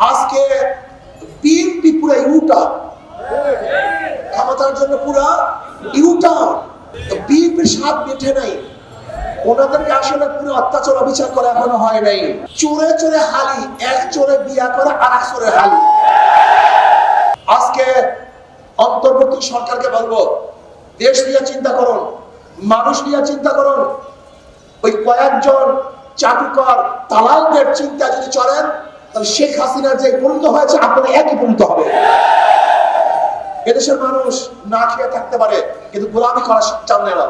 আজকে বিএনপি পুরো ইউটার্ন, ক্ষমতার জন্য পুরো ইউটার্ন। বিএনপির স্বাদ মিঠে নাই, ওনাদেরকে আসলে পুরো অত্যাচার অবিচার করা এখনো হয় নাই। চোরে চোরে হালি, এক চোরে বিয়া করে আর এক চোরে হালি। আজকে অন্তর্বর্তী সরকারকে বলবো, দেশ নিয়ে চিন্তা করুন, মানুষ নিয়ে চিন্তা করুন। ওই কয়েকজন চাটুকর দালালদের চিন্তা যদি চলেন, তাহলে শেখ হাসিনার যে পরিণত হয়েছে আপনারা একই পরিণত হবে। এদেশের মানুষ না খেয়ে থাকতে পারে কিন্তু গোলামি করা জানে না।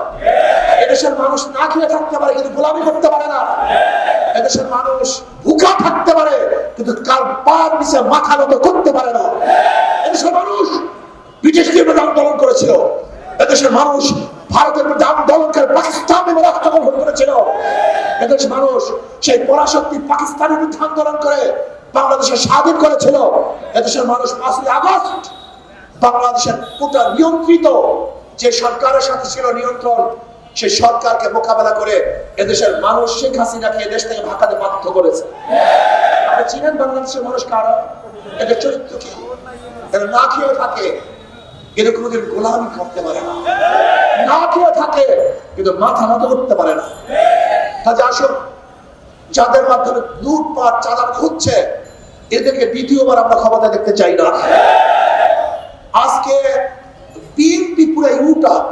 এদেশের মানুষ না খেয়ে থাকতে পারে কিন্তু গোলামি করতে পারে না। এদেশের মানুষ ভুখা থাকতে পারে কিন্তু কার পার নিচে মাথা নত করতে পারে না। এদেশের মানুষ ব্রিটিশদের বিরুদ্ধে আন্দোলন করেছিল। এদেশের মানুষ ভারতের বিরুদ্ধে আন্দোলন করে পাকিস্তানের বিরুদ্ধে আন্দোলন করেছিল। এদেশের মানুষ সেই পরাশক্তি পাকিস্তানের বিরুদ্ধে আন্দোলন করে বাংলাদেশের স্বাধীন করেছিল। এদেশের মানুষ 5ই আগস্ট বাংলাদেশের কোটা নিয়ন্ত্রিত যে সরকারের সাথে ছিল নিয়ন্ত্রণ, সেই সরকারকে মোকাবেলা করে এদেশের মানুষ শেখ হাসিনাকে এদেশ থেকে ভাগাতে বাধ্য করেছে। আপনি চিনেন বাংলাদেশের মানুষ কারা? এদের চরিত্র কি? এরা না খেয়ে থাকে কিন্তু কোনোদিন গোলামি করতে পারে না, না খেয়ে থাকে কিন্তু মাথা নত করতে পারে না। কাজে আসুন, যাদের মাধ্যমে লুটপাট চাঁদাবাজি হচ্ছে এদেরকে দ্বিতীয়বার আমরা ক্ষমতা দেখতে চাই না। আজকে বিএনপি পুরো ইউটার্ন,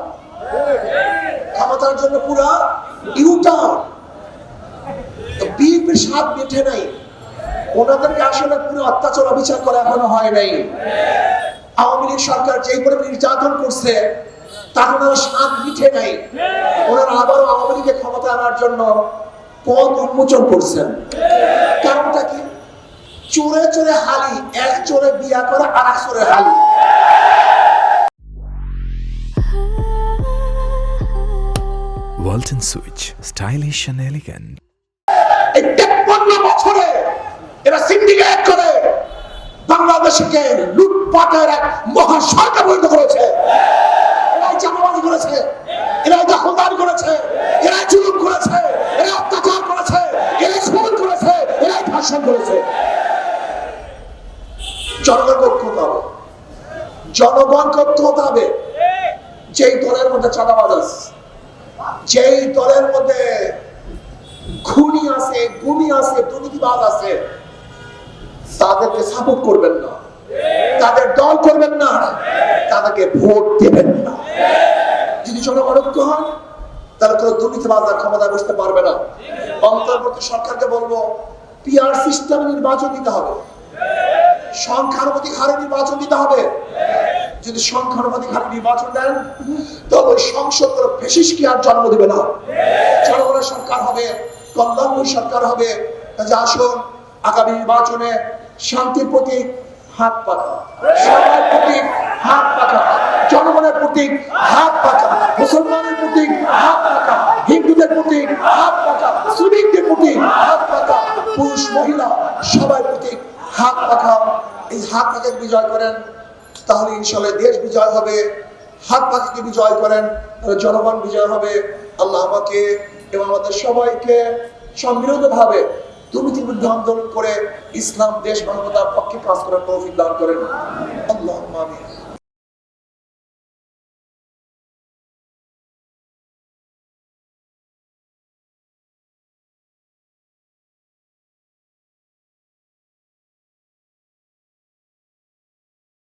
ক্ষমতার জন্য পুরো ইউটার্ন। বিএনপির স্বাদ মিঠে নাই, ওনাদেরকে আসলে পুরো অত্যাচার অবিচার করা এখনো হয় নাই। আওয়ামী লীগ সরকার যেই পরিমাণ নির্যাতন করছে তার ওনারা স্বাদ মিঠে নাই। ওনারা আবারও আওয়ামী লীগের ক্ষমতা আনার জন্য পথ উন্মোচন করছেন। কারণটা কি? চোরে চোরে হালি, এক চোরে বিয়া করে আর এক চোরে হালি। Walton Switch, stylish and elegant. এই 53 বছরে এরা সিন্ডিকেট করে বাংলাদেশকে লুটপাটের এক মহা সরকার পরিণত করেছে। এরাই চাঁদাবাজি করেছে, এরাই দখলদারি করেছে, এরাই জুলুম করেছে, এরাই অত্যাচার করেছে, এরাই খুন করেছে, এরাই ধর্ষণ করেছে। জনগণকে ঐক্য হতে হবে, জনগণকে ঐক্য হতে হবে। যেই দলের মধ্যে চাঁদাবাজ আছে, যেই দলের মধ্যে খুনি আছে, গুণী আছে, দুর্নীতিবাজ আছে, তাদেরকে সাপোর্ট করবেন না, তাদের দল করবেন না, তাদেরকে ভোট দেবেন না। যদি জনগণ ঐক্য হয় তাহলে কোনো দুর্নীতিবাজরা ক্ষমতায় বসতে পারবে না। অন্তর্বর্তী সরকারকে বলবো, পিআর সিস্টেমে নির্বাচন দিতে হবে, সংখ্যানুপাতিক হারে নির্বাচন দিতে হবে। যদি সংখ্যানুপাতিক হারে নির্বাচন দেন তবে সংসদ কোনো ফ্যাসিস্টকে আর জন্ম দেবে না। জনগণের সরকার হবে, কল্যাণময় সরকার হবে। কাজে আসুন, আগামী নির্বাচনে শান্তির প্রতীক হাত পাখা, সবার প্রতীক হাত পাখা, জনগণের প্রতীক হাত পাখা, মুসলমানের প্রতীক হাত পাখা, হিন্দুদের প্রতীক হাত পাখা, শ্রমিকদের প্রতীক হাত পাখা, পুরুষ মহিলা সবার প্রতীক হাত পাখা। এই হাত পাখাকে বিজয় করেন তাহলে ইনশাআল্লাহ দেশ বিজয় হবে। হাত পাখাকে বিজয় করেন তাহলে জনগণ বিজয় হবে। আল্লাহ আমাকে এবং আমাদের সবাইকে সম্মিলিতভাবে দুর্নীতির বিরুদ্ধে আন্দোলন করে ইসলাম, দেশ, মানবতার পক্ষে কাজ করার তৌফিক দান করেন। আল্লাহুম্মা আমিন।